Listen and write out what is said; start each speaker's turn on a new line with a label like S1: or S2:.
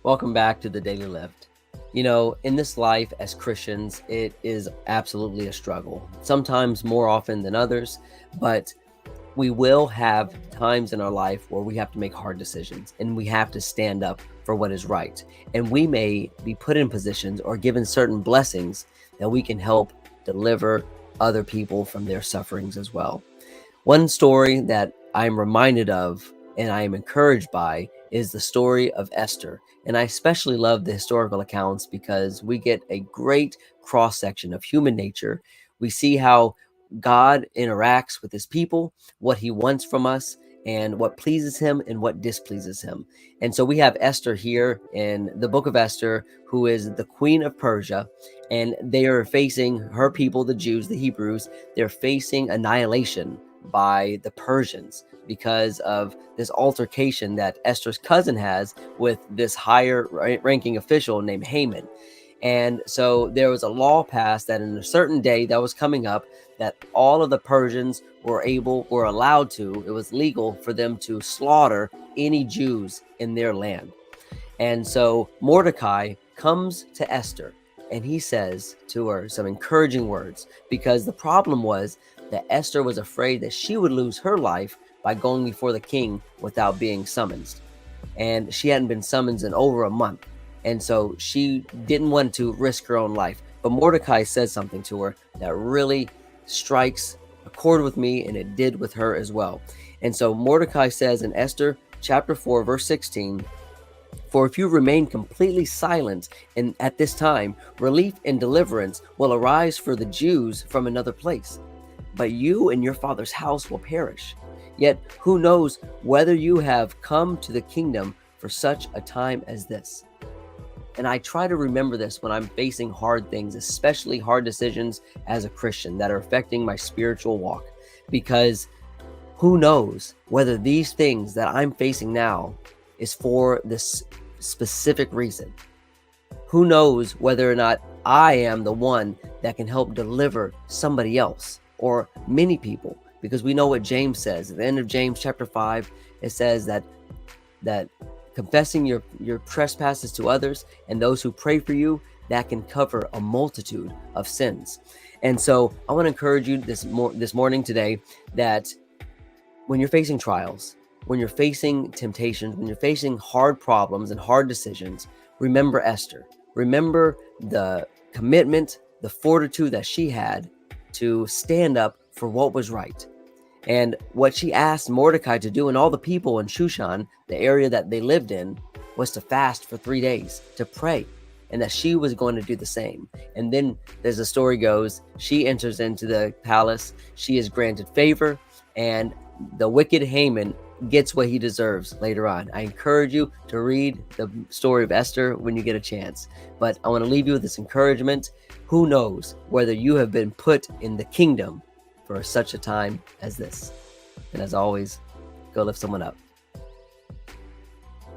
S1: Welcome back to the Daily Lift. In this life as Christians, it is absolutely a struggle, sometimes more often than others, but we will have times in our life where we have to make hard decisions and we have to stand up for what is right. And we may be put in positions or given certain blessings that we can help deliver other people from their sufferings as well. One story that I'm reminded of and I am encouraged by is the story of Esther. And I especially love the historical accounts because we get a great cross section of human nature. We see how God interacts with his people, what he wants from us, and what pleases him and what displeases him. And so we have Esther here in the book of Esther, who is the queen of Persia, and they are facing her people, the Jews, the Hebrews. They're facing annihilation by the Persians because of this altercation that Esther's cousin has with this higher ranking official named Haman. And so there was a law passed that in a certain day that was coming up, that all of the Persians were allowed to, it was legal for them to slaughter any Jews in their land. And so Mordecai comes to Esther and he says to her some encouraging words, because the problem was that Esther was afraid that she would lose her life by going before the king without being summoned. And she hadn't been summoned in over a month. And so she didn't want to risk her own life. But Mordecai says something to her that really strikes a chord with me, and it did with her as well. And so Mordecai says in Esther chapter 4, verse 16, "For if you remain completely silent and at this time, relief and deliverance will arise for the Jews from another place. But you and your father's house will perish. Yet who knows whether you have come to the kingdom for such a time as this." And I try to remember this when I'm facing hard things, especially hard decisions as a Christian that are affecting my spiritual walk, because who knows whether these things that I'm facing now is for this specific reason. Who knows whether or not I am the one that can help deliver somebody else or many people, because we know what James says at the end of James chapter 5. It says that confessing your trespasses to others and those who pray for you, that can cover a multitude of sins. And so I want to encourage you this morning today, that when you're facing trials, when you're facing temptations, when you're facing hard problems and hard decisions, remember Esther. Remember the commitment, the fortitude that she had to stand up for what was right. And what she asked Mordecai to do, and all the people in Shushan, the area that they lived in, was to fast for 3 days, to pray, and that she was going to do the same. And then, as the story goes, she enters into the palace, she is granted favor, and the wicked Haman gets what he deserves later on. I encourage you to read the story of Esther when you get a chance. But I want to leave you with this encouragement. Who knows whether you have been put in the kingdom for such a time as this? And as always, go lift someone up.